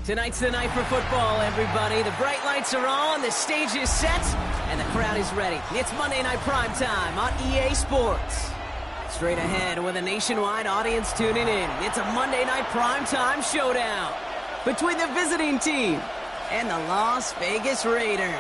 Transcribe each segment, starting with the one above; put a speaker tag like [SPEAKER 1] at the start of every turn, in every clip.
[SPEAKER 1] Tonight's the night for football, everybody. The bright lights are on, the stage is set, and the crowd is ready. It's Monday Night Primetime on EA Sports. Straight ahead with a nationwide audience tuning in, it's a Monday Night Primetime showdown between the visiting team and the Las Vegas Raiders.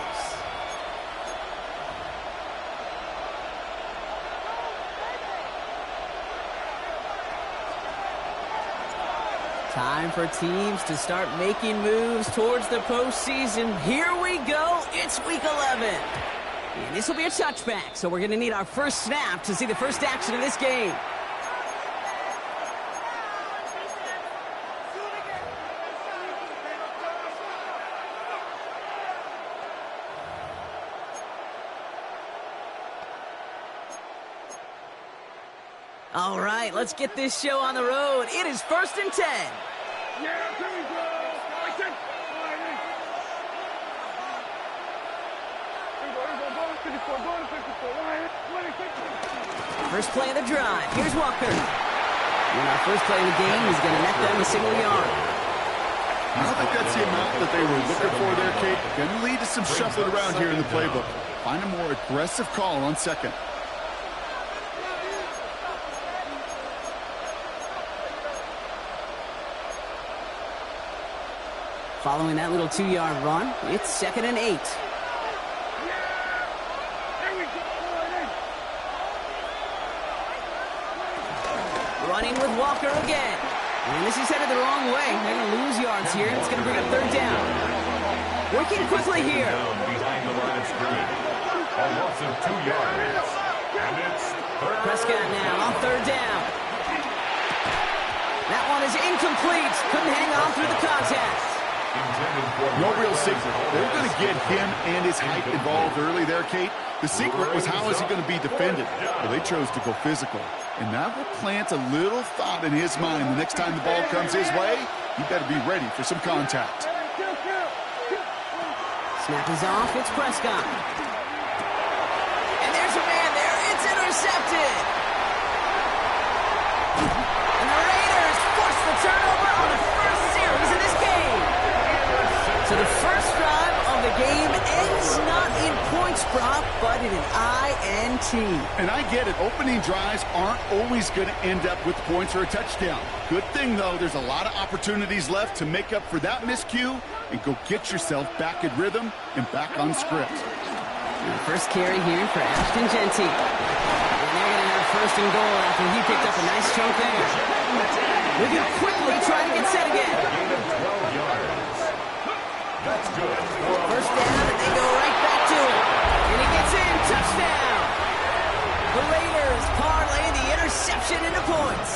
[SPEAKER 1] Time for teams to start making moves towards the postseason. Here we go. It's Week 11. And this will be a touchback, so we're going to need our first snap to see the first action of this game. All right, let's get this show on the road. It is 1st and 10.
[SPEAKER 2] Yeah, here we go.
[SPEAKER 1] First play of the drive. Here's Walker. And our first play of the game is going to net them a single yard.
[SPEAKER 3] I don't think that's the amount that they were looking for there, Kate. Going to lead to some shuffling around here in the playbook. Find a more aggressive call on second.
[SPEAKER 1] Following that little 2-yard run, it's 2nd and 8. Running with Walker again. And this is headed the wrong way. They're going to lose yards here. It's going to bring up 3rd down. Working quickly here.
[SPEAKER 2] Behind the line of scrimmage. A loss of 2 yards. And it's
[SPEAKER 1] Prescott now on 3rd down. That one is incomplete. Couldn't hang on through the contact.
[SPEAKER 3] No real secret. They were going to get him and his height involved early there, Kate. The secret was how is he going to be defended? Well, they chose to go physical. And that will plant a little thought in his mind. The next time the ball comes his way, he better be ready for some contact.
[SPEAKER 1] Snap is off. It's Prescott. And there's a man there. It's intercepted. And the Raiders force the turnover on the first series of this game. So the first drive of the game ends not in points, Brock, but in an INT.
[SPEAKER 3] And I get it. Opening drives aren't always going to end up with points or a touchdown. Good thing, though, there's a lot of opportunities left to make up for that miscue and go get yourself back in rhythm and back on script.
[SPEAKER 1] And the first carry here for Ashton Genty. And they're going to have 1st and goal after he picked up a nice chunk there. We can quickly try to get set again.
[SPEAKER 2] 12 yards. That's good.
[SPEAKER 1] First down, and they go right back to it. And he gets in. Touchdown. The Raiders parlay the interception into points.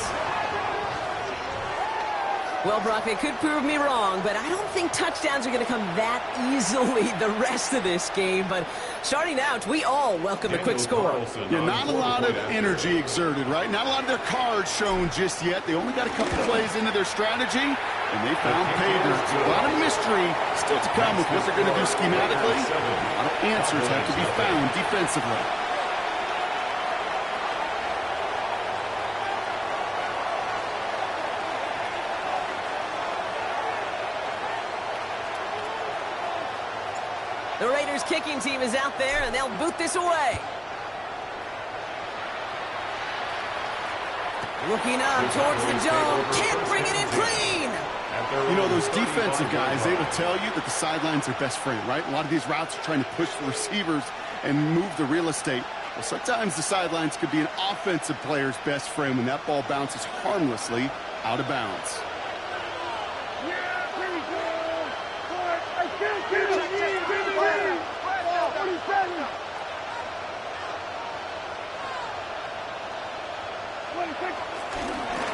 [SPEAKER 1] Well, Brock, they could prove me wrong, but I don't think touchdowns are going to come that easily the rest of this game. But starting out, we all welcome a quick score.
[SPEAKER 3] Yeah, not a lot of energy exerted, right? Not a lot of their cards shown just yet. They only got a couple plays into their strategy, and they found pay dirt. A lot of mystery still to come with what they're going to do schematically. A lot of answers have to be found defensively.
[SPEAKER 1] The Raiders kicking team is out there, and they'll boot this away. Looking up towards the dome. Can't bring it in clean.
[SPEAKER 3] You know, those defensive guys, they will tell you that the sidelines are best friend, right? A lot of these routes are trying to push the receivers and move the real estate. Well, sometimes the sidelines could be an offensive player's best friend when that ball bounces harmlessly out of bounds.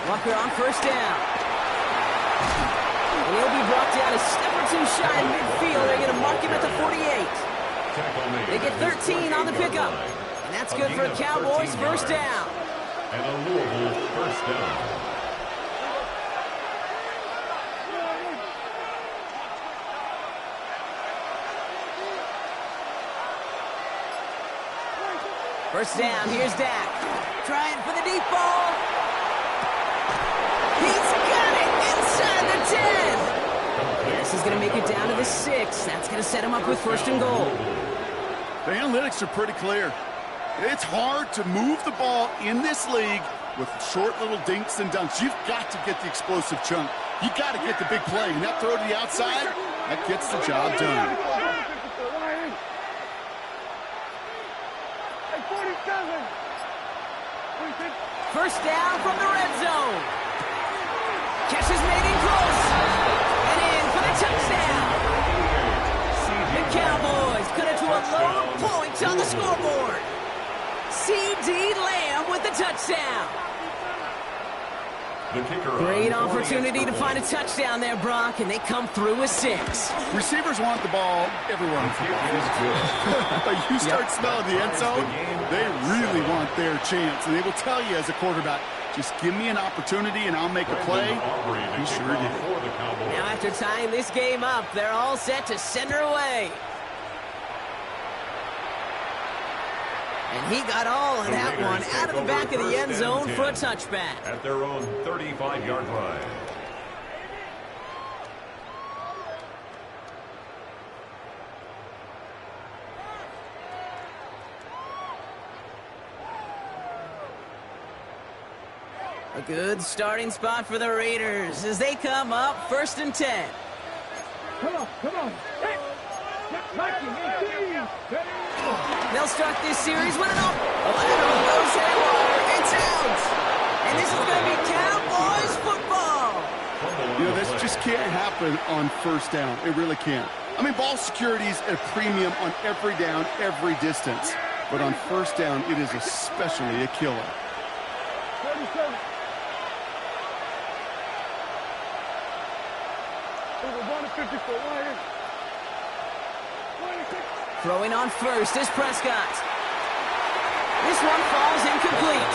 [SPEAKER 1] Walker on 1st down. And he'll be brought down a step or 2 shy in midfield. They're going to mark him at the 48. They get 13 on the pickup. And that's good for a Cowboys 1st down.
[SPEAKER 2] And a Louisville 1st down.
[SPEAKER 1] First down, here's Dak. Trying for the deep ball. He's got it inside the 10. going to make it down to the 6. That's going to set him up with 1st and goal.
[SPEAKER 3] The analytics are pretty clear. It's hard to move the ball in this league with short little dinks and dunks. You've got to get the explosive chunk. You've got to get the big play. And that throw to the outside, that gets the job done.
[SPEAKER 1] First down from the red zone. Catch is made in close. And in for the touchdown. The Cowboys cut it to a low point on the scoreboard. C.D. Lamb with the touchdown. Great opportunity to find a touchdown there, Brock, and they come through with 6.
[SPEAKER 3] Receivers want the ball everywhere on football. But you start smelling the end zone, they really want their chance. And they will tell you as a quarterback, just give me an opportunity and I'll make a play. He sure did.
[SPEAKER 1] Now after tying this game up, they're all set to send her away. And he got all of that one out of the back of the end zone for a touchback.
[SPEAKER 2] At their own 35-yard line.
[SPEAKER 1] A good starting spot for the Raiders as they come up 1st and 10.
[SPEAKER 4] Come on. Hey.
[SPEAKER 1] They'll start this series with an lateral goes haywire. It's out. And this is going to be Cowboys football.
[SPEAKER 3] You know, this just can't happen on 1st down. It really can't. I mean, ball security is a premium on every down, every distance. But on 1st down, it is especially a killer.
[SPEAKER 4] 47. Over 154 wide.
[SPEAKER 1] Throwing on 1st is Prescott. This one falls incomplete.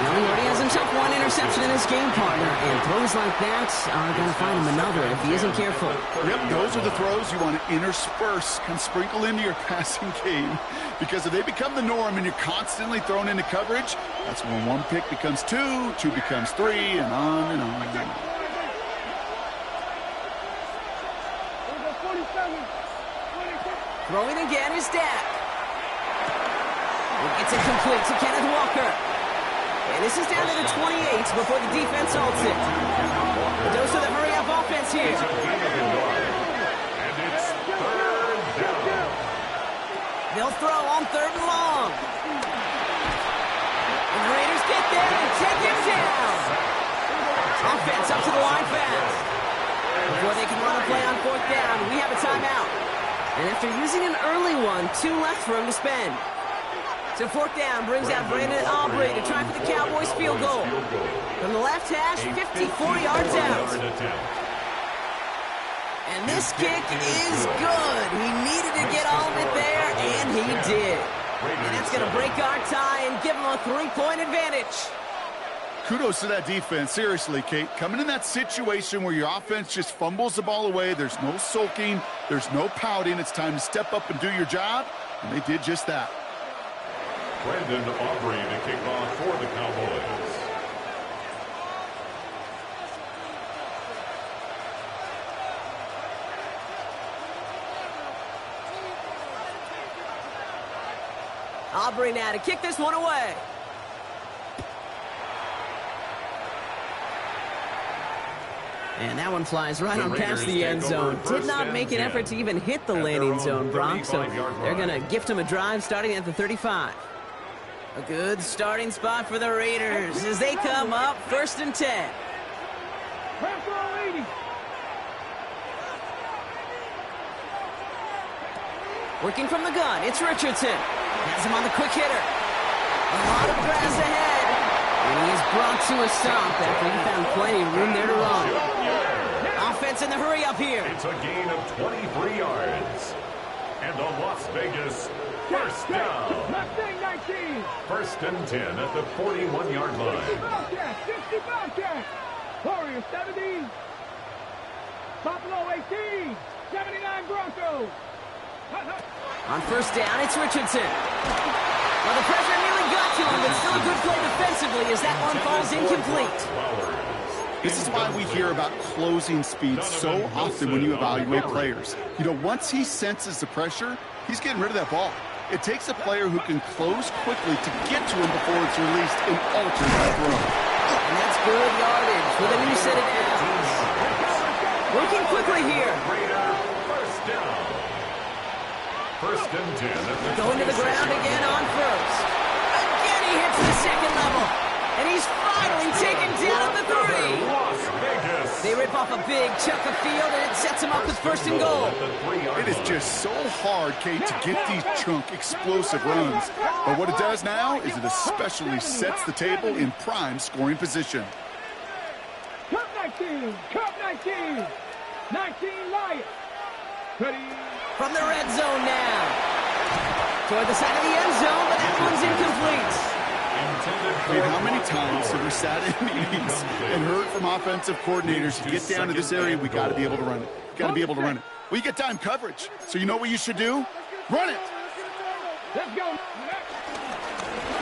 [SPEAKER 1] Now he already has himself 1 interception in his game, partner, and throws like that are going to find him another if he isn't careful.
[SPEAKER 3] Yep, those are the throws you want to intersperse, kind of sprinkle into your passing game, because if they become the norm and you're constantly thrown into coverage, that's when 1 pick becomes 2, 2 becomes 3, and on and on and on.
[SPEAKER 1] Throwing again is Dak. It's incomplete to Kenneth Walker. And this is down to the 28 before the defense halts it. A dose of the hurry-up offense here.
[SPEAKER 2] And it's 3rd down.
[SPEAKER 1] They'll throw on 3rd and long. And the Raiders get there and take him down. Offense up to the line fast. Before they can run a play on 4th down, we have a timeout. And after using an early one, 2 left for him to spend. So 4th down brings out Brandon Aubrey to try for the Cowboys field goal. From the left hash, 54 yards out. And this kick is good. He needed to get all of it there, and he did. And that's going to break our tie and give him a 3-point advantage.
[SPEAKER 3] Kudos to that defense. Seriously, Kate. Coming in that situation where your offense just fumbles the ball away, there's no sulking, there's no pouting. It's time to step up and do your job, and they did just that.
[SPEAKER 2] Brandon Aubrey to kick off for the Cowboys.
[SPEAKER 1] Aubrey now to kick this one away. And that one flies right on past the end zone. Did not make an effort to even hit the landing zone, Brock. So they're going to gift him a drive starting at the 35. A good starting spot for the Raiders as they come up 1st and 10. Working from the gun, it's Richardson. Has him on the quick hitter. A lot of grass ahead. And he is brought to a stop after he found plenty of room there to run. Offense in the hurry up here.
[SPEAKER 2] It's a gain of 23 yards. And the Las Vegas 1st down. 1st and 10 at the 41-yard line.
[SPEAKER 4] 50 Bobcats. Warriors 70. Buffalo 18. 79 Broncos.
[SPEAKER 1] On 1st down, it's Richardson. Well, the pressure nearly got to him, but still a good play defensively as that one falls incomplete.
[SPEAKER 3] This is why we hear about closing speed so often when you evaluate players. You know, once he senses the pressure, he's getting rid of that ball. It takes a player who can close quickly to get to him before it's released and alter that throw.
[SPEAKER 1] And that's good yardage with a new set of downs. Working quickly here.
[SPEAKER 2] First down. First and 10.
[SPEAKER 1] Going to the ground again on first. Again he hits the second level. And he's finally taken down at the 3.
[SPEAKER 2] Las Vegas.
[SPEAKER 1] They rip off a big chunk of field, and it sets him up with first and goal.
[SPEAKER 3] It is just so hard, Kate, to get these chunk, explosive runs. But what it does now is it especially sets the table in prime scoring position.
[SPEAKER 4] Cup 19, Cup 19, 19 Lions. Ready?
[SPEAKER 1] From the red zone now. Toward the side of the end zone, but that one's incomplete.
[SPEAKER 3] I mean, how many times have we sat in meetings and heard from offensive coordinators, to get down to this area, we got to be able to run it. Got to be able to run it. Well, you get time coverage. So you know what you should do? Run it.
[SPEAKER 4] Let's go.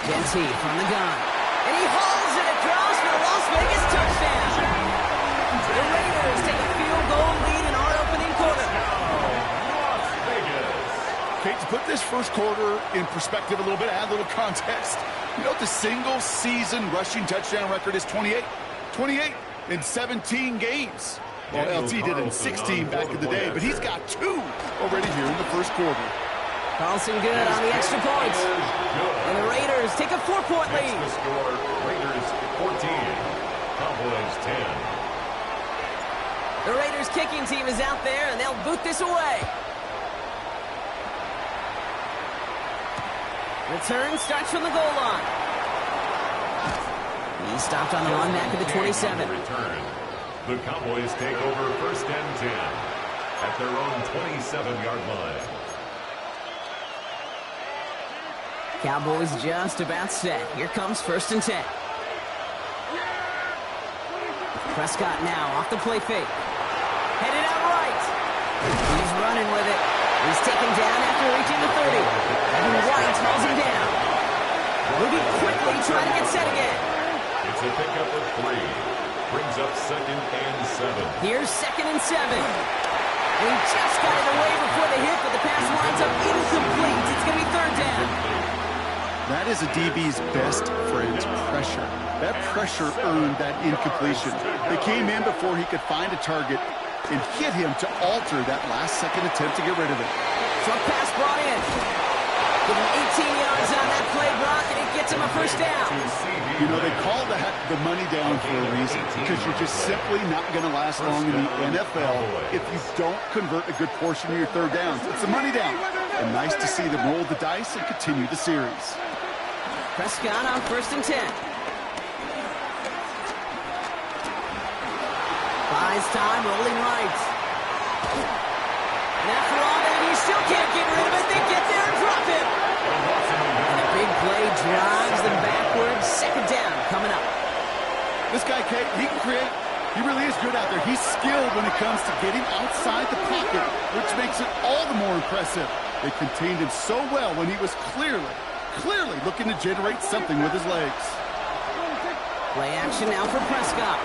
[SPEAKER 1] Genty from the gun. And he hauls it across for a Las Vegas touchdown. The Raiders take a field goal lead in our opening quarter.
[SPEAKER 2] Las Vegas.
[SPEAKER 3] Kate, to put this first quarter in perspective a little bit, add a little context. You know, the single-season rushing touchdown record is 28. 28 in 17 games. Well, LT did it in 16 back in the day, but he's got 2 already here in the first quarter.
[SPEAKER 1] Carlson good on the extra point. And the Raiders take a 4-point lead.
[SPEAKER 2] The score, Raiders 14, Cowboys 10.
[SPEAKER 1] The Raiders kicking team is out there, and they'll boot this away. Return starts from the goal line. He stopped on the run back at the 27.
[SPEAKER 2] Return. The Cowboys take over first and 10 at their own 27-yard line.
[SPEAKER 1] Cowboys just about set. Here comes first and 10. Prescott now off the play fake. Headed out right. He's running with it. He's taken down after reaching the 30. And White hauls him down. Moving quickly, trying to get set again.
[SPEAKER 2] It's a pickup of 3. Brings up second and 7.
[SPEAKER 1] Here's second and 7. He just got it away before the hit, but the pass winds up incomplete. It's going to be third down.
[SPEAKER 3] That is a DB's best friend, pressure. That pressure earned that incompletion. They came in before he could find a target and hit him to alter that last-second attempt to get rid of it.
[SPEAKER 1] Short pass brought in. Give him 18 yards on that play, Brock, and it gets him a first down.
[SPEAKER 3] You know, they call that the money down for a reason, because you're just simply not going to last long in the NFL if you don't convert a good portion of your third downs. It's the money down. And nice to see them roll the dice and continue the series.
[SPEAKER 1] Prescott on first and 10. Buys time, rolling right. And after all that, he still can't get rid of it. They get there and drop him. And a big play drives them backwards. Second down coming up.
[SPEAKER 3] This guy, Kate, he can create. He really is good out there. He's skilled when it comes to getting outside the pocket, which makes it all the more impressive. They contained him so well when he was clearly looking to generate something with his legs.
[SPEAKER 1] Play action now for Prescott.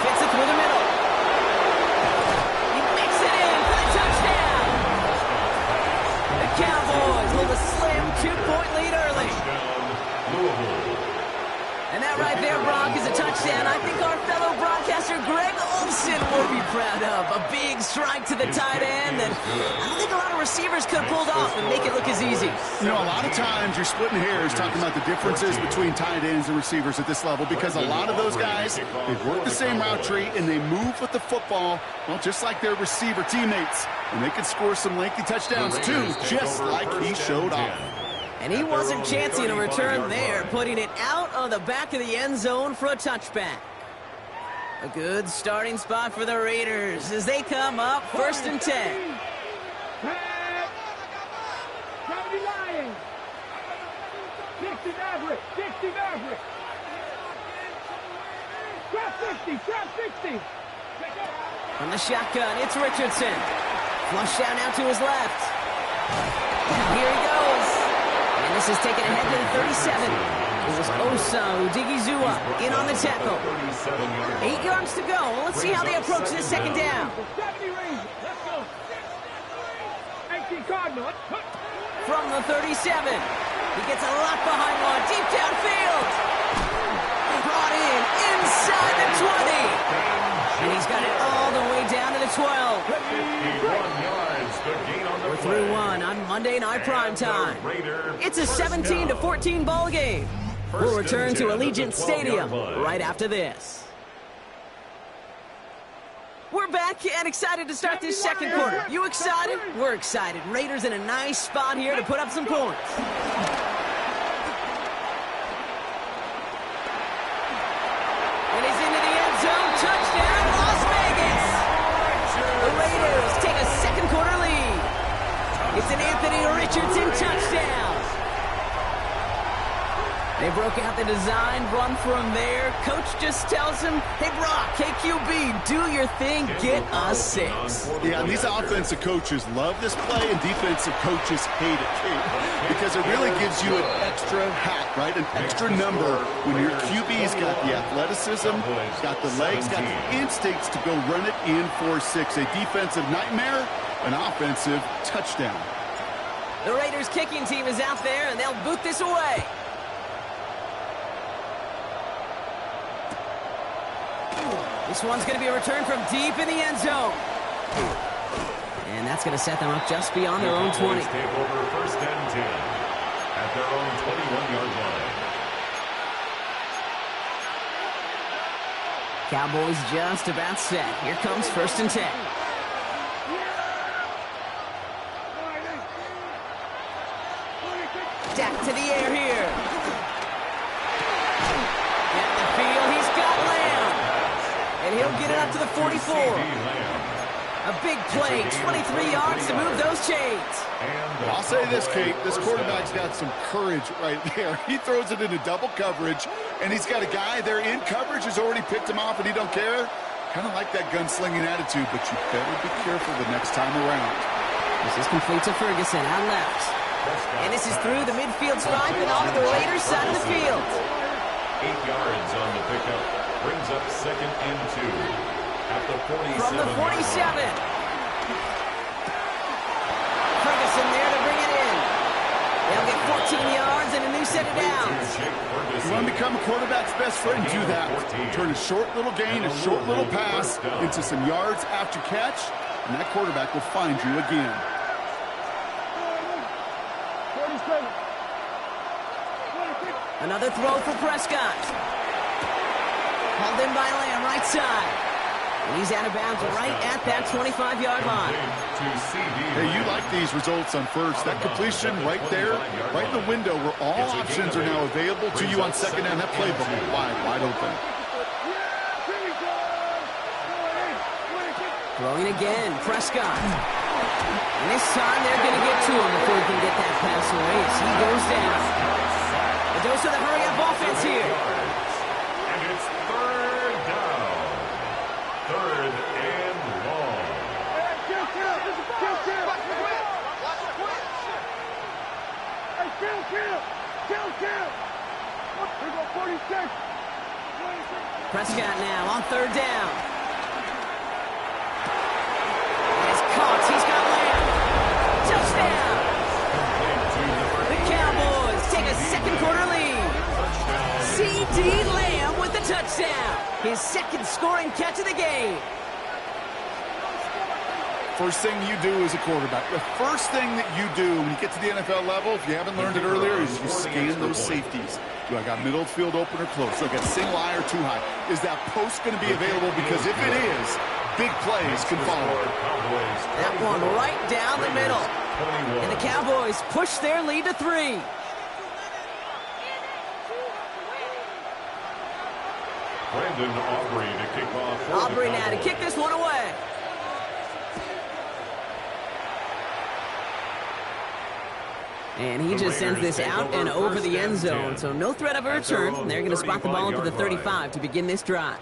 [SPEAKER 1] Gets it through the middle. He makes it in for the touchdown. The Cowboys hold a slim 2-point lead early. And that right there, Brock, is a touchdown I think our fellow broadcaster Greg Olsen will be proud of. A big strike to the tight end that I don't think a lot of receivers could have pulled off and make it look as easy.
[SPEAKER 3] You know, a lot of times you're splitting hairs talking about the differences between tight ends and receivers at this level, because a lot of those guys, they work the same route tree and they move with the football, well, just like their receiver teammates. And they can score some lengthy touchdowns too, just like he showed off.
[SPEAKER 1] And he wasn't chancing a return there, putting it out on the back of the end zone for a touchback. A good starting spot for the Raiders as they come up first and 10.
[SPEAKER 4] 70 Lions. 60 Maverick. 60 Maverick. Trap 60. Trap 60.
[SPEAKER 1] From the shotgun, it's Richardson. Flush out now to his left. Now here he goes. And this is taken ahead to the 37. It was Osa Odigizua in on the tackle. 8 yards to go. Let's see how they approach this second down.
[SPEAKER 4] 70 Rangers. Let's go. 18 Cardinals.
[SPEAKER 1] From the 37. He gets a lot behind one. Deep downfield. Brought in inside the 20. And he's got it all the way down to the 12.
[SPEAKER 2] 51 yards, the gain on the
[SPEAKER 1] We're through one on Monday Night Primetime. It's a 17-14 ball game. We'll return to Allegiant Stadium right after this. We're back and excited to start this second quarter. You excited? We're excited. Raiders in a nice spot here to put up some points. And he's into the end zone. Touchdown, Las Vegas. The Raiders take a second quarter lead. It's an Anthony Richardson touchdown. They broke out the design run from there. Coach just tells him, hey, Brock, KQB, do your thing, get us 6.
[SPEAKER 3] Yeah, and these offensive coaches love this play, and defensive coaches hate it, too, because it really gives you an extra hat, right, an extra number when your QB's got the athleticism, got the legs, got the instincts to go run it in for 6. A defensive nightmare, an offensive touchdown.
[SPEAKER 1] The Raiders kicking team is out there, and they'll boot this away. This one's going to be a return from deep in the end zone. And that's going to set them up just beyond their own 20.
[SPEAKER 2] Take over first and 10 at their own 21-yard line.
[SPEAKER 1] Cowboys just about set. Here comes first and 10. Dak to the air here. Down the field, he's got Lamb. And he'll get it up to the 44. A big play, 23 yards to move those chains.
[SPEAKER 3] I'll say this, Kate, this quarterback's got some courage right there. He throws it into double coverage, and he's got a guy there in coverage who's already picked him off, and he don't care. Kind of like that gunslinging attitude, but you better be careful the next time around.
[SPEAKER 1] This is complete to Ferguson out left. And this is through the midfield stripe and onto the Raiders side of the field.
[SPEAKER 2] 8 yards on the pickup. Brings up second and 2 at the 47.
[SPEAKER 1] From the 47. Ferguson there to bring it in. They'll get 14 yards and a new set of downs.
[SPEAKER 3] You want to become a quarterback's best friend? Do that. Turn a short little gain, a short little pass into some yards after catch, and that quarterback will find you again.
[SPEAKER 1] Another throw for Prescott. Hauled in by Lamb, right side. And he's out of bounds right at that 25-yard line.
[SPEAKER 3] Hey, you like these results on first. That completion right there, right in the window where all options are now available to you on second down. That playbook wide open.
[SPEAKER 1] Throwing again, Prescott. And this time they're going to get to him before he can get that pass away as he goes down. A dose of the hurry-up offense here.
[SPEAKER 2] And it's third down. Third and long.
[SPEAKER 1] Prescott now on third down. It's caught. He's got Lamb. Touchdown. The Cowboys take a second quarter lead. C.D. Lamb with the touchdown. His second scoring catch of the game.
[SPEAKER 3] First thing you do as a quarterback, the first thing that you do when you get to the NFL level, if you haven't learned it earlier, is you scan those safeties. Do I got middle field open or close? Do I got single eye or too high? Is that post going to be available? Because if it is, big plays can follow.
[SPEAKER 1] That one right down the middle. And the Cowboys push their lead to 3.
[SPEAKER 2] Brandon Aubrey to kick off.
[SPEAKER 1] Aubrey now to kick this one away. And he just sends this out and over the end zone, so no threat of a return. And they're going to spot the ball into the 35 to begin this drive.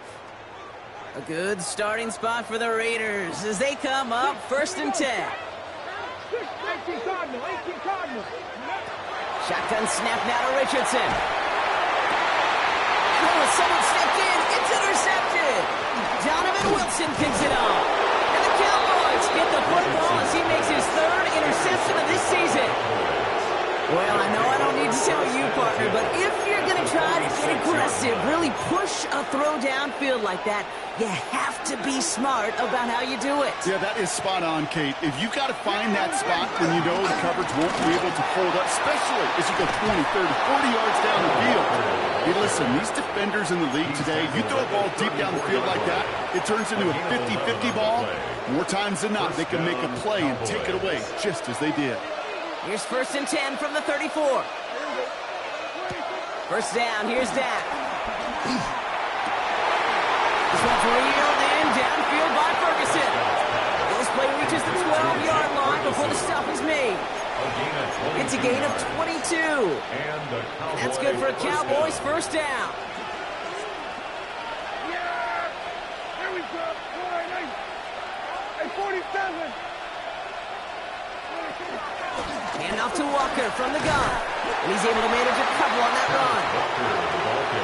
[SPEAKER 1] A good starting spot for the Raiders as they come up first and 10.
[SPEAKER 4] 18 Cardinals.
[SPEAKER 1] Shotgun snap now to Richardson. Ferguson picks it up. And the Cowboys get the football as he makes his third interception of this season. Well, I know I don't need to tell you, partner, but if you're going to try to get aggressive, really push a throw downfield like that, you have to be smart about how you do it.
[SPEAKER 3] Yeah, that is spot on, Kate. If you've got to find that spot when you know the coverage won't be able to hold up, especially as you go 20, 30, 40 yards down the field. Hey, listen, these defenders in the league today, you throw a ball deep down the field like that, it turns into a 50-50 ball. More times than not, they can make a play and take it away just as they did.
[SPEAKER 1] Here's 1st and 10 from the 34. First down, here's Dak. This one's reeled in downfield by Ferguson. This play reaches the 12-yard line before the stop is made. It's a gain of 22. And that's good for a Cowboys first down.
[SPEAKER 4] Yeah! There we go. 47.
[SPEAKER 1] Hand off to Walker from the gun. And he's able to manage a couple on that run.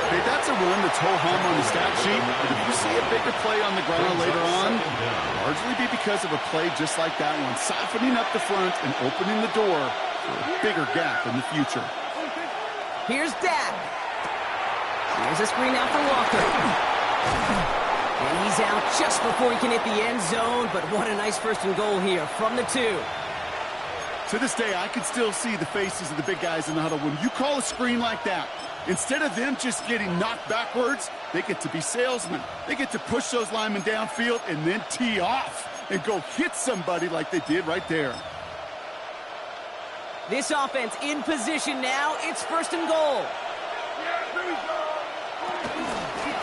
[SPEAKER 3] Hey, that's a run that's ho-hum on the stat sheet, but if you see a bigger play on the ground later on, it'll largely be because of a play just like that one, softening up the front and opening the door for a bigger gap in the future.
[SPEAKER 1] Here's Dak. Here's a screen out for Walker. And he's out just before he can hit the end zone, but what a nice 1st and goal here from the 2.
[SPEAKER 3] To this day, I can still see the faces of the big guys in the huddle. When you call a screen like that, instead of them just getting knocked backwards, they get to be salesmen. They get to push those linemen downfield and then tee off and go hit somebody like they did right there.
[SPEAKER 1] This offense in position now. It's 1st and goal.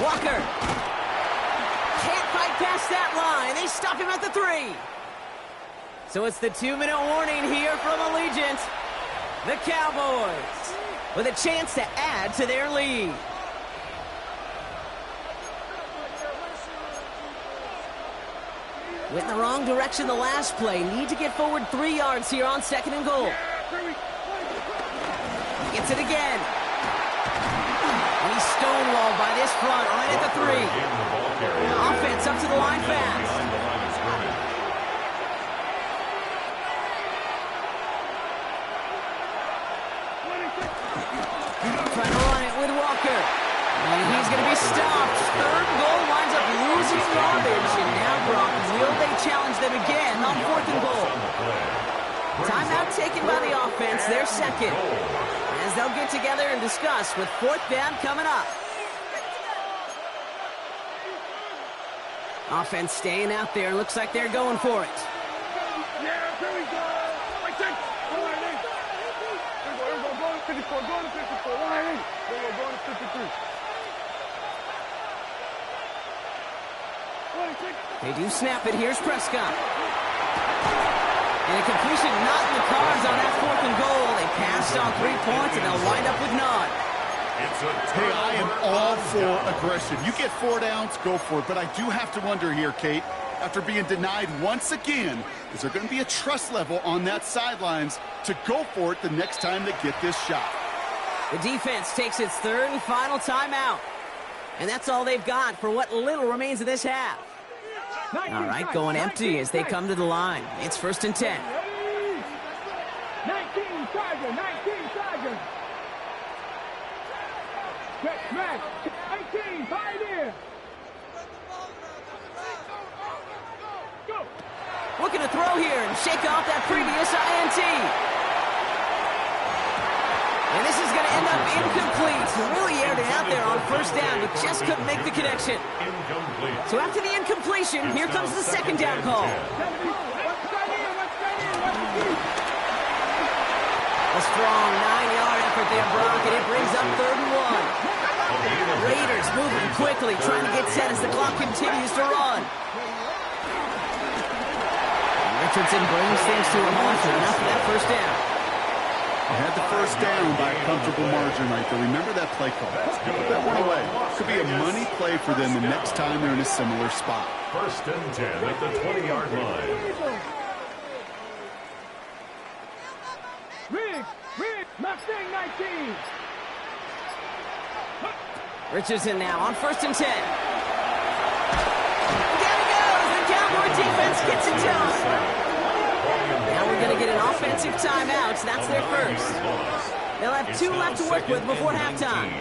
[SPEAKER 1] Walker. Can't fight past that line. They stop him at the 3. So it's the 2-minute warning here from Allegiant. The Cowboys with a chance to add to their lead. Went in the wrong direction the last play. Need to get forward 3 yards here on 2nd and goal. Gets it again. And he's stonewalled by this front right at the 3. Offense up to the line fast. Trying to run it with Walker. And he's going to be stopped. 3rd and goal winds up losing yardage. And now, Brock, will they challenge them again on 4th and goal? Timeout taken by the offense, their 2nd. As they'll get together and discuss with 4th down coming up. Offense staying out there. Looks like they're going for it.
[SPEAKER 4] Yeah, there we go. Right there. Go to 54, go to 54. Go to 53.
[SPEAKER 1] They do snap it. Here's Prescott. And a completion not in the cards on that 4th and goal. They passed on 3 points, and they'll wind up with none.
[SPEAKER 3] Hey, I am all for aggression. You get 4 downs, go for it. But I do have to wonder here, Kate, after being denied once again, is there going to be a trust level on that sidelines to go for it the next time they get this shot?
[SPEAKER 1] The defense takes its 3rd and final timeout. And that's all they've got for what little remains of this half. All right, going empty as they come to the line. It's 1st and 10.
[SPEAKER 4] 19 Tiger, 19 Tiger. Get smack. 18, Pioneer. Go.
[SPEAKER 1] Looking to throw here and shake off that previous INT. And this is going to end up incomplete. Really aired it out there on 1st down, but just couldn't make the connection. So after the incompletion, here comes the 2nd down call. A strong 9-yard effort there, Brock, and it brings up 3rd and 1. Raiders moving quickly, trying to get set as the clock continues to run. And Richardson brings things to a halt enough for that 1st down.
[SPEAKER 3] They had the 1st down by a comfortable margin right there. Remember that play call. Put that one away. Could be a money play for them the next time they're in a similar spot.
[SPEAKER 2] 1st and 10 at the 20-yard line.
[SPEAKER 4] Riggs, Mustang 19.
[SPEAKER 1] Richardson now on 1st and 10. Down he defense gets it done. Now we're going to get an offensive timeout. That's their first. They'll have 2 left to work with before halftime.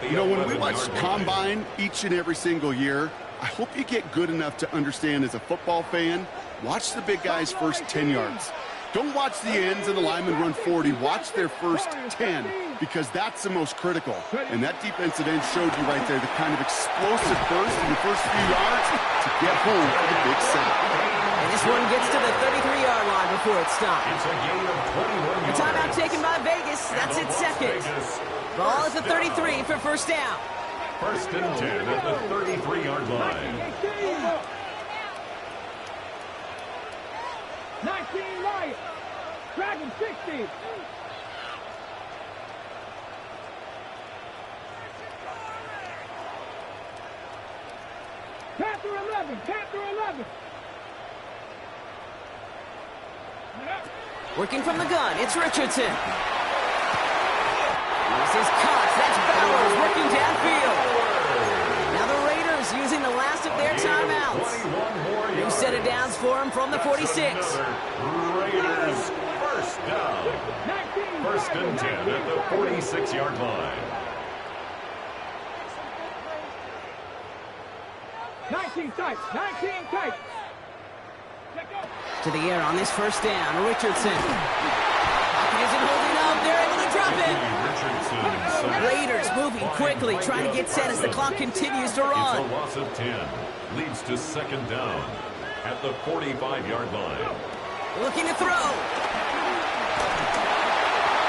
[SPEAKER 3] You know, when we watch Combine each and every single year, I hope you get good enough to understand as a football fan, watch the big guys' first 10 yards. Don't watch the ends and the linemen run 40. Watch their first 10, because that's the most critical. And that defensive end showed you right there the kind of explosive burst in the first few yards to get home for the big set.
[SPEAKER 1] And this one gets to the 33-yard line before it stops.
[SPEAKER 2] It's a gain of 21 yards.
[SPEAKER 1] A timeout taken by Vegas. That's its second. Ball at the 33 for first down.
[SPEAKER 2] First and 10 at the 33-yard line.
[SPEAKER 4] 19 Lions. Dragon 60. Panther 11. Panther 11.
[SPEAKER 1] Working from the gun, it's Richardson. This is Cox. That's Bowers working downfield. Now the Raiders using the last of their timeouts. New set of downs for him from the 46.
[SPEAKER 2] Raiders first down. First and 10 at the 46-yard line.
[SPEAKER 4] 19 tight. 19 tight.
[SPEAKER 1] To the air on this first down, Richardson. Pocket isn't holding up. They're able to drop it. Raiders moving quickly, trying to get set as the clock continues to run.
[SPEAKER 2] It's a loss of 10. Leads to second down at the 45-yard line.
[SPEAKER 1] Looking to throw.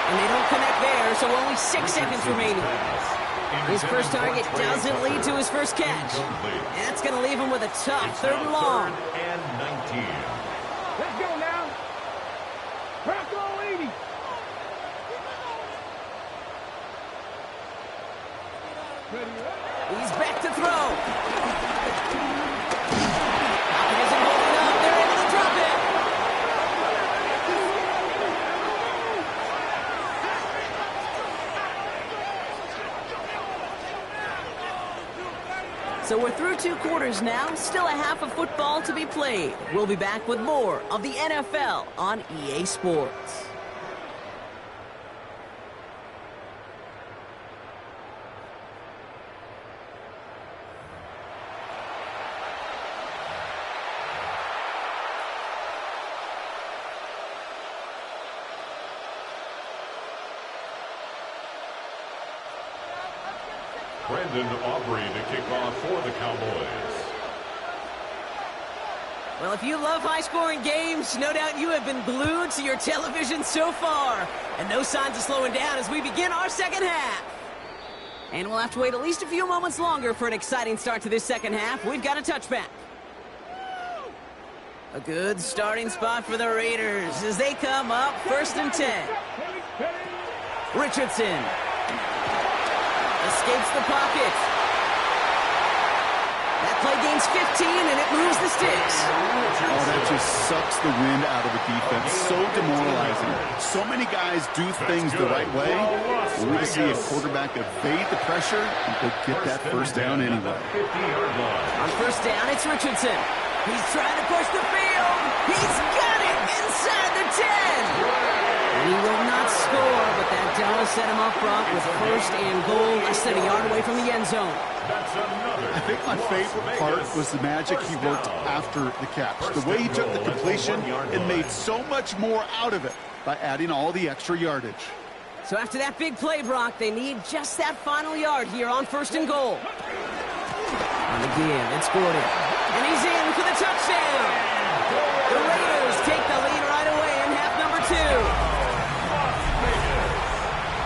[SPEAKER 1] And they don't connect there, so only 6 seconds remaining. His first target doesn't lead to his first catch. And that's going to leave him with a tough third and long.
[SPEAKER 2] And 19.
[SPEAKER 4] Let's go now. Bronco 80.
[SPEAKER 1] He's back to throw. Pocket isn't holding up. They're able to drop it. So we're through 2 quarters now. Still a half of football to be played. We'll be back with more of the NFL on EA Sports.
[SPEAKER 2] Brandon Aubrey to kick off for the Cowboys.
[SPEAKER 1] Well, if you love high-scoring games, no doubt you have been glued to your television so far. And no signs of slowing down as we begin our second half. And we'll have to wait at least a few moments longer for an exciting start to this second half. We've got a touchback. A good starting spot for the Raiders as they come up first and 10. Richardson escapes the pocket. That play gains 15, and it moves the sticks.
[SPEAKER 3] Oh, that just sucks the wind out of the defense. So demoralizing. So many guys do things the right way. We're going to see a quarterback evade the pressure and go get that first down anyway.
[SPEAKER 2] On
[SPEAKER 1] first down, it's Richardson. He's trying to push the field. He's got it inside the 10. And he will not score, but that does set him up front with first and goal less than a yard away from the end zone.
[SPEAKER 3] I think my favorite part was the magic he worked after the catch. The way he took the completion and made so much more out of it by adding all the extra yardage.
[SPEAKER 1] So after that big play, Brock, they need just that final yard here on first and goal. And again, it's Gordon. And he's in for the touchdown. The Raiders take the lead right away in half number 2.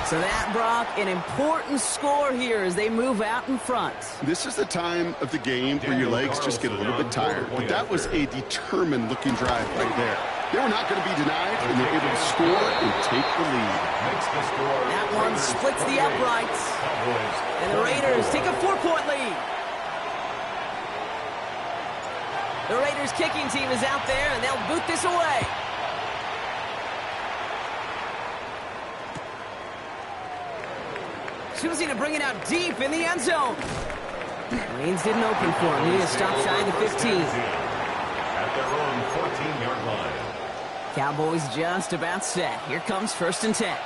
[SPEAKER 1] So that, Brock, an important score here as they move out in front.
[SPEAKER 3] This is the time of the game where your legs just get a little bit tired. But that was a determined-looking drive right there. They were not going to be denied, and they're able to score and take the lead.
[SPEAKER 1] That one splits the uprights. And the Raiders take a 4-point lead. The Raiders kicking team is out there, and they'll boot this away. Choosing to bring it out deep in the end zone. Lanes didn't open for him. He is stopped shy of the 15.
[SPEAKER 2] at their own 14-yard line.
[SPEAKER 1] Cowboys just about set. Here comes 1st and 10.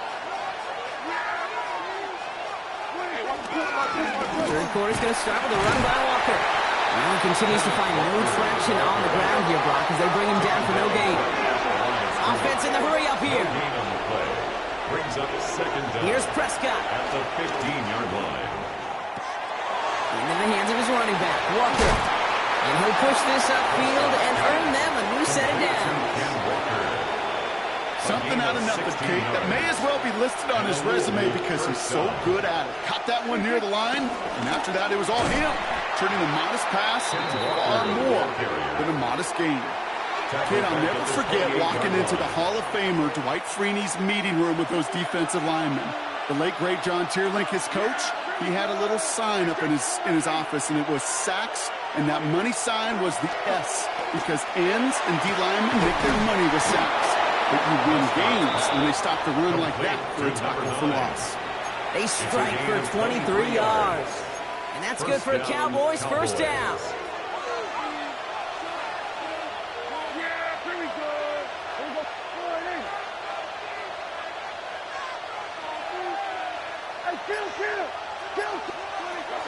[SPEAKER 1] Third quarter's going to start with a run by Walker. Allen continues to find no traction on the ground here, Brock, as they bring him down for no gain. Offense in the hurry up here.
[SPEAKER 2] Brings up 2nd down.
[SPEAKER 1] Here's Prescott.
[SPEAKER 2] At the 15-yard line.
[SPEAKER 1] Into the hands of his running back, Walker. And he'll push this upfield and earn them a new set of downs.
[SPEAKER 3] Something out of nothing, Kate, that may as well be listed on his resume because he's so good at it. Caught that one near the line, and after that, it was all him, turning a modest pass into far more than a modest gain. Kid, I'll never forget walking into the Hall of Famer Dwight Freeney's meeting room with those defensive linemen. The late, great John Tierlink, his coach, he had a little sign up in his office, and it was sacks, and that money sign was the S, because ends and D linemen make their money with sacks. But you win games when they stop the run like that for a tackle for loss.
[SPEAKER 1] They strike for 23 yards. And that's good for the Cowboys. 1st down.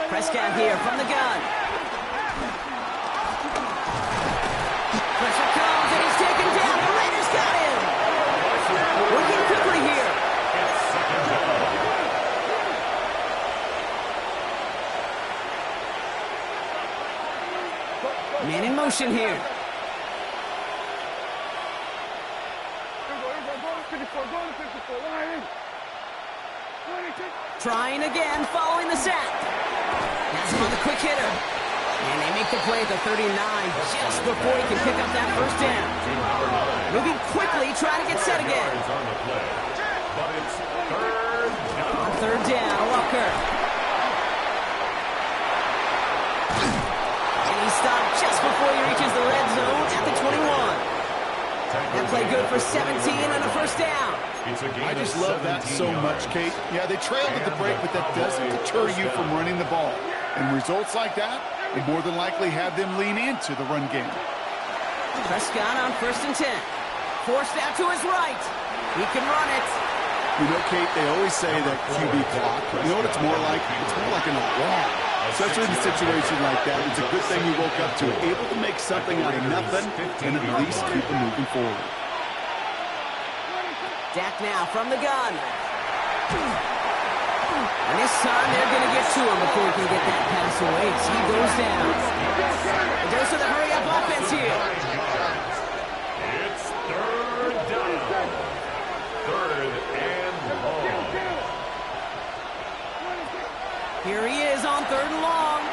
[SPEAKER 1] Prescott here from the gun. Pressure comes and he's taken down. The Raiders got him. Working quickly here. Man in motion here. Trying again, following the sack. Has him on the quick hitter. And they make the play at the 39 just before he can pick up that 1st down. Moving quickly, trying to get set again.
[SPEAKER 2] But it's 3rd down.
[SPEAKER 1] On 3rd down, Walker. And he stopped just before he reaches the red zone at the 21. That play good for 17 and a 1st down.
[SPEAKER 3] I just love that so much, Kate. Yeah, they trailed at the break, but that doesn't deter you from running the ball. And results like that will more than likely have them lean into the run game.
[SPEAKER 1] Prescott on 1st and 10. Forced out to his right. He can run it.
[SPEAKER 3] You know, Kate, they always say that QB clock. You know what it's more like? It's more like an alarm. Especially in a situation like that, it's a good thing you woke up to it. Able to make something out of nothing and at least keep them moving forward.
[SPEAKER 1] Dak now from the gun. And this time they're going to get to him before he can get that pass away. So he goes down. A dose of the hurry-up offense here.
[SPEAKER 2] It's 3rd down. 3rd and long.
[SPEAKER 1] Here he is on 3rd and long.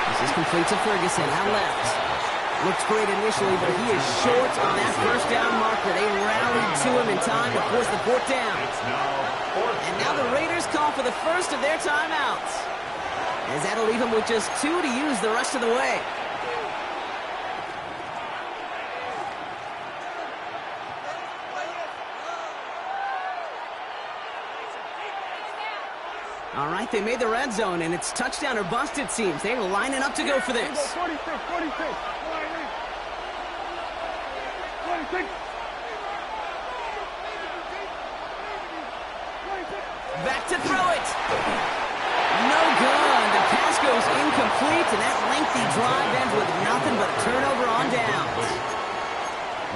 [SPEAKER 1] This is complete to Ferguson out left. Looks great initially, but he is short on that 1st down marker. They rallied to him in time to force the 4th down. And now the Raiders call for the first of their timeouts, as that'll leave him with just 2 to use the rest of the way. All right, they made the red zone, and it's touchdown or bust, it seems. They're lining up to go for this.
[SPEAKER 4] 46.
[SPEAKER 1] Back to throw it. No good. The pass goes incomplete, and that lengthy drive ends with nothing but a turnover on downs.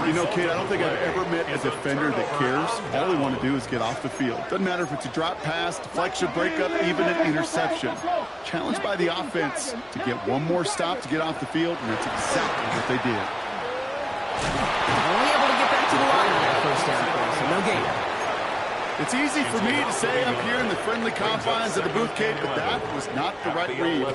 [SPEAKER 3] You know, kid, I don't think I've ever met a defender that cares. All they want to do is get off the field. Doesn't matter if it's a drop pass, deflection, breakup, even an interception. Challenged by the offense to get one more stop to get off the field, and that's exactly what they did.
[SPEAKER 1] Only able to get back to the line on that 1st down play, so no gain.
[SPEAKER 3] It's easy for me to say up here in the friendly confines of the booth, Kate, but that was not the right read.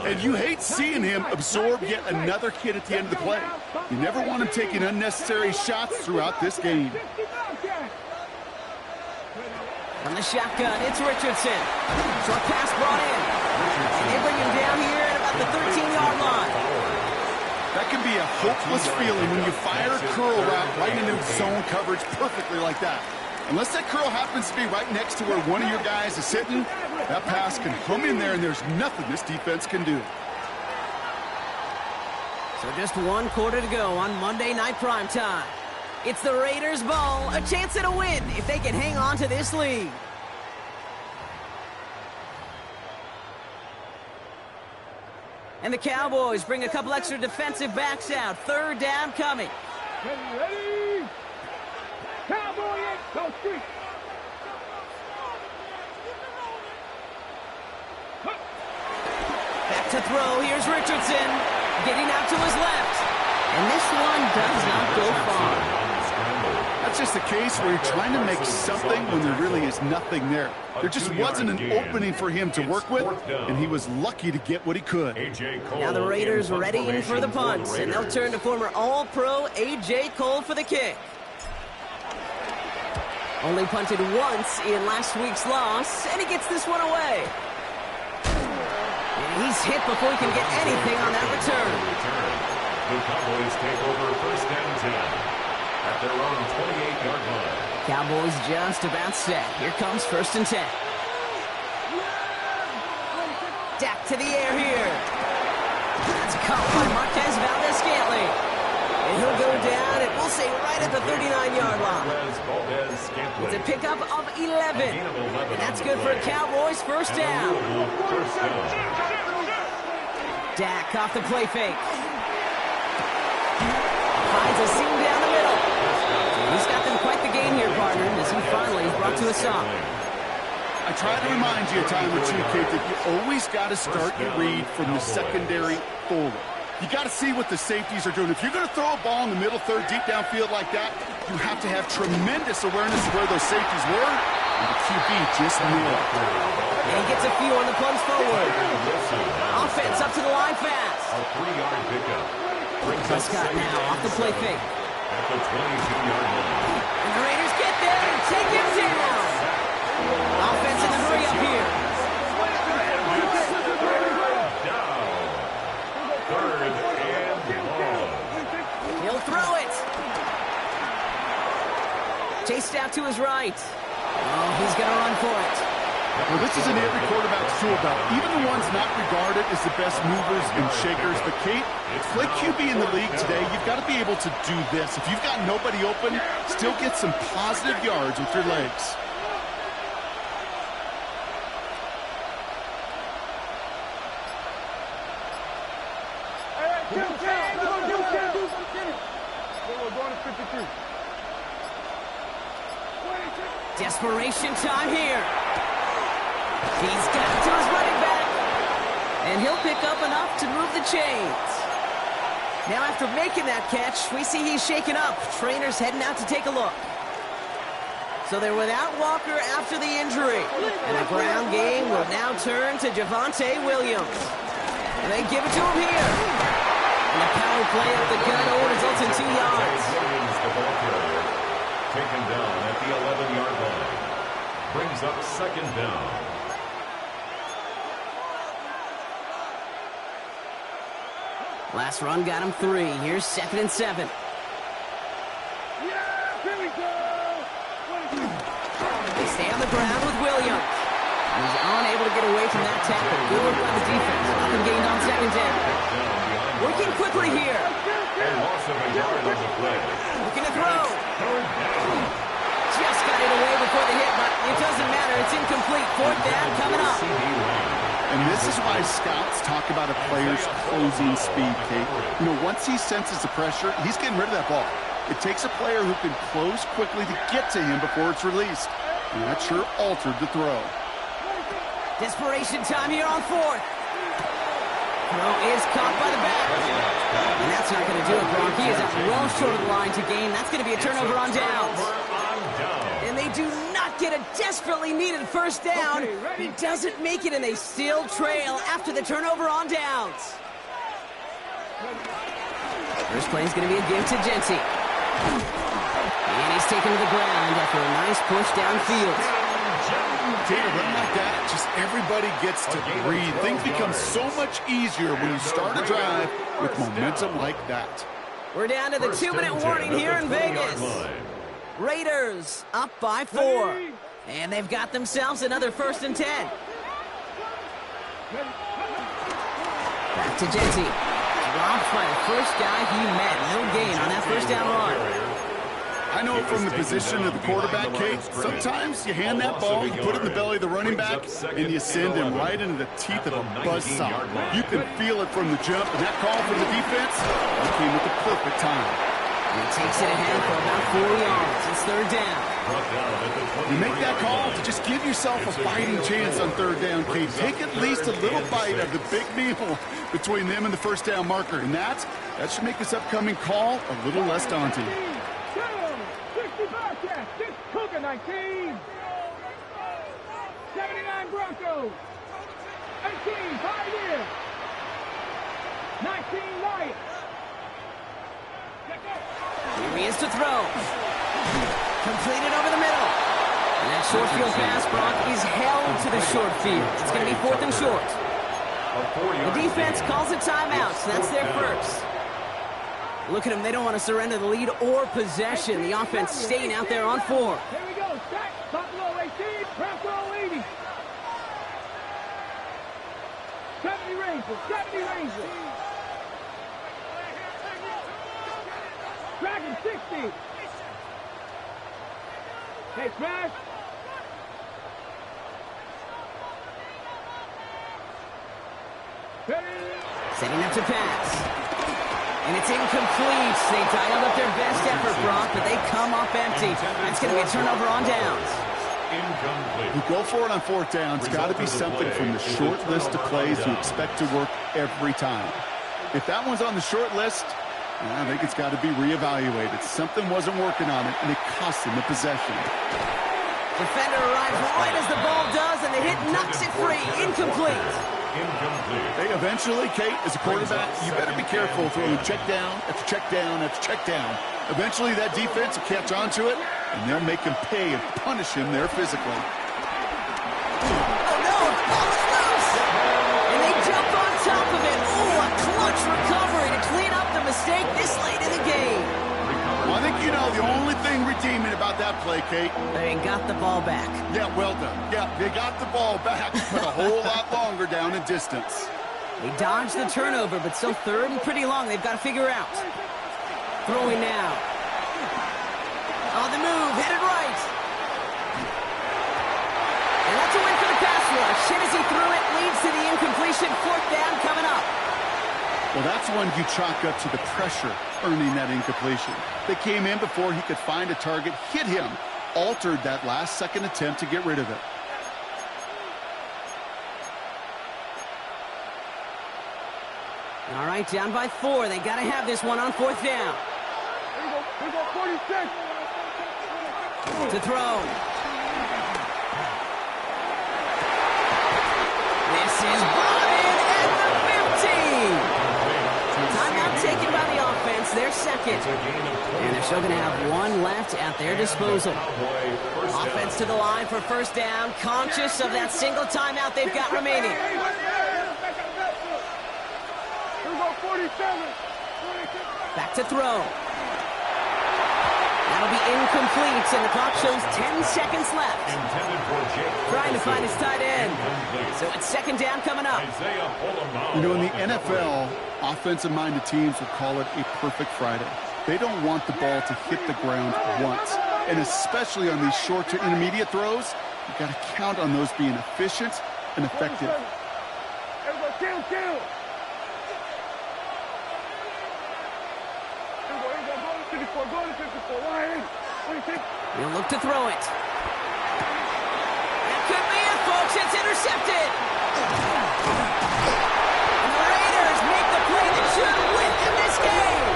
[SPEAKER 3] And you hate seeing him absorb yet another hit at the end of the play. You never want him taking unnecessary shots throughout this game.
[SPEAKER 1] From the shotgun, it's Richardson. Short pass brought in. And they bring him down here at about the 13-yard line.
[SPEAKER 3] That can be a hopeless feeling when you fire a curl route right into zone coverage perfectly like that. Unless that curl happens to be right next to where one of your guys is sitting, that pass can hum in there, and there's nothing this defense can do.
[SPEAKER 1] So just 1 quarter to go on Monday Night Primetime. It's the Raiders' ball, a chance at a win if they can hang on to this lead. And the Cowboys bring a couple extra defensive backs out. 3rd down coming.
[SPEAKER 4] Ready? Cowboy, go street.
[SPEAKER 1] Back to throw. Here's Richardson. Getting out to his left. And this one does not go far.
[SPEAKER 3] That's just a case where you're trying to make something when there really is nothing there. There just wasn't an opening for him to work with, and he was lucky to get what he could.
[SPEAKER 1] Now the Raiders ready for the punt, and they'll turn to former All-Pro A.J. Cole for the kick. Only punted once in last week's loss, and he gets this one away. And he's hit before he can get anything on that return.
[SPEAKER 2] The Cowboys take over 1st and 10 at their own 28-yard line.
[SPEAKER 1] Cowboys just about set. Here comes 1st and 10. Dak to the air here. That's caught by Marquez Valdez-Scantling. And he'll go down, and we'll say right at the 39-yard line. It's a pickup of 11. And that's good for a Cowboys 1st down. Dak off the play fake. Finds a seam down the middle. He's got them quite the game here, partner, as he finally is brought to a stop.
[SPEAKER 3] I try to remind you a time or two, Kate, that you always got to start your read from the secondary forward. You got to see what the safeties are doing. If you're going to throw a ball in the middle third, deep downfield like that, you have to have tremendous awareness of where those safeties were, and the QB just knew it.
[SPEAKER 1] And he gets a few on the plunge forward. Offense up to the line fast.
[SPEAKER 2] A 3-yard pickup.
[SPEAKER 1] Prescott now off the play fake.
[SPEAKER 2] At the 22-yard line.
[SPEAKER 1] And the Raiders get there and take him down. Offense in the hurry up here.
[SPEAKER 2] Down. 3rd and long.
[SPEAKER 1] He'll throw it. Chased out to his right. Oh, he's going to run for it.
[SPEAKER 3] Well, this is an every quarterback's tool belt. Even the ones not regarded as the best movers and shakers. But, Kate, play QB in the league today, you've got to be able to do this. If you've got nobody open, still get some positive yards with your legs.
[SPEAKER 1] Desperation time here. He's got it to his running back. And he'll pick up enough to move the chains. Now after making that catch, we see he's shaken up. Trainer's heading out to take a look. So they're without Walker after the injury. And the ground game will now turn to Javonte Williams. And they give it to him here. And the power play of the gun results in 2 yards.
[SPEAKER 2] Williams, the ball carrier, taken down at the 11-yard line. Brings up 2nd down.
[SPEAKER 1] Last run got him 3. Here's 2nd and 7.
[SPEAKER 4] Yeah, here we go.
[SPEAKER 1] They stay on the ground with Williams. He's unable to get away from that tackle. Good work by the defense. Nothing gained on 2nd down. Working quickly here.
[SPEAKER 2] And loss of a yard on the play.
[SPEAKER 1] Looking to throw. Just got it away before the hit, but it doesn't matter. It's incomplete. 4th down coming up.
[SPEAKER 3] And this is why scouts talk about a player's closing speed, Kate. You know, once he senses the pressure, he's getting rid of that ball. It takes a player who can close quickly to get to him before it's released. And that sure altered the throw.
[SPEAKER 1] Desperation time here on 4th. Throw is caught by the back. And that's not going to do it, Gronk. He is out well short of the line to gain. That's going to be a turnover on downs. And they do not get a desperately needed 1st down. He doesn't make it, and they still trail after the turnover on downs. First play is going to be a give to Genty. And he's taken to the ground after a nice push downfield.
[SPEAKER 3] Data run like that, just everybody gets to breathe. Things become so much easier when you start a drive with momentum like that.
[SPEAKER 1] We're down to the 2-minute warning here in Vegas. Raiders up by 4. And they've got themselves another 1st and 10. Back to Genty. Dropped by the first guy he met. No gain on that first down run.
[SPEAKER 3] I know from the position of the quarterback, Kate, sometimes you hand that ball, you put it in the belly of the running back, and you send him right into the teeth of a buzzsaw. You can feel it from the jump, and that call from the defense came at the perfect time.
[SPEAKER 1] He takes it ahead for about 4 yards. It's third down.
[SPEAKER 3] You make that call to just give yourself a fighting chance on third down, Kate. Take at least a little bite of the big meal between them and the first down marker, and that should make this upcoming call a little less daunting.
[SPEAKER 4] 19. 79 Broncos. 18 Pioneers. 19 Lions.
[SPEAKER 1] Here he is to throw. Completed over the middle. And that short field pass, Brock, is held to the short field. It's going to be 4th and short. The defense calls a timeout, so that's their first. Look at them. They don't want to surrender the lead or possession. The offense staying out there on 4.
[SPEAKER 4] Here we go. Stack. Buffalo 18. Bronco 80. 70 Rangers. 70 Rangers. Dragon 60. Hey, smash.
[SPEAKER 1] Setting up to pass. And it's incomplete. They dialed up their best effort, Brock, but they come up empty. That's going to be a turnover on downs.
[SPEAKER 3] You go for it on 4th down. It's got to be something from the short list of plays you expect to work every time. If that one's on the short list, I think it's got to be reevaluated. Something wasn't working on it, and it cost them the possession.
[SPEAKER 1] Defender arrives right as the ball does, and the hit knocks it free. Incomplete.
[SPEAKER 3] Hey, eventually, Kate, as a quarterback, you better be careful throwing check down after check down after check down. Eventually, that defense will catch on to it, and they'll make him pay and punish him there physically.
[SPEAKER 1] Oh, no! Ball is loose! And they jump on top of it. Oh, a clutch recovery to clean up the mistake this late in the game.
[SPEAKER 3] Well, I think you know the only thing redeeming about that play, Kate.
[SPEAKER 1] They got the ball back.
[SPEAKER 3] Yeah, well done. Yeah, they got the ball back, but a whole lot longer down in distance.
[SPEAKER 1] They dodged the turnover, but still third and pretty long. They've got to figure out. Throwing now. On the move, headed right. And that's a win for the pass rush. Hit as he threw it, leads to the incompletion. 4th down coming up.
[SPEAKER 3] Well, that's one you chalk up to the pressure earning that incompletion. They came in before he could find a target, hit him, altered that last-second attempt to get rid of it.
[SPEAKER 1] All right, down by 4. They got to have this one on 4th down.
[SPEAKER 4] Here we go, 46.
[SPEAKER 1] To throw. This is brought in at the 15. Timeout taken by the offense, their second. And they're still going to have one left at their disposal. Offense to the line for first down, conscious of that single timeout they've got remaining. Back to throw. That'll be incomplete, and the clock shows 10 seconds left. Trying to find his tight end. So it's 2nd down coming up.
[SPEAKER 3] You know, in the NFL, offensive-minded teams would call it a perfect Friday. They don't want the ball to hit the ground once. And especially on these short to intermediate throws, you've got to count on those being efficient and effective.
[SPEAKER 1] He'll look to throw it. That could be it, folks. It's intercepted. And the Raiders make the play that should win them this game.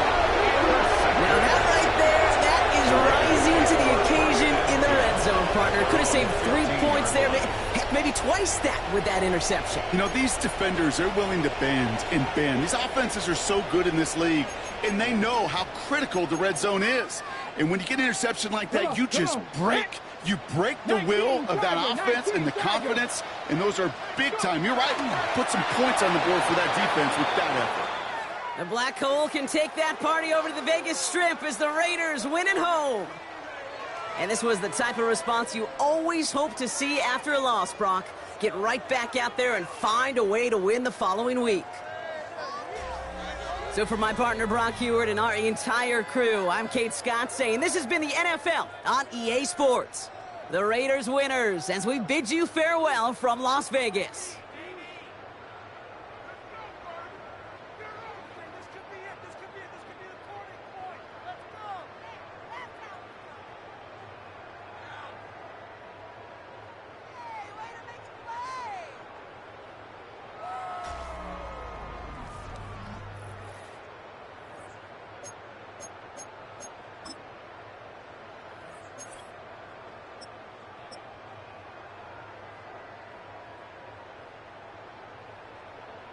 [SPEAKER 1] Now that right there, that is rising to the occasion in the red zone, partner. Could have saved 3 points there, maybe twice that with that interception.
[SPEAKER 3] You know, these defenders are willing to bend and bend. These offenses are so good in this league, and they know how critical the red zone is. And when you get an interception like that, you just break. You break the will of that offense and the confidence, and those are big time. You're right. Put some points on the board for that defense with that effort.
[SPEAKER 1] The Black Hole can take that party over to the Vegas Strip as the Raiders win at home. And this was the type of response you always hope to see after a loss, Brock. Get right back out there and find a way to win the following week. So for my partner Brock Heward and our entire crew, I'm Kate Scott saying this has been the NFL on EA Sports. The Raiders winners as we bid you farewell from Las Vegas.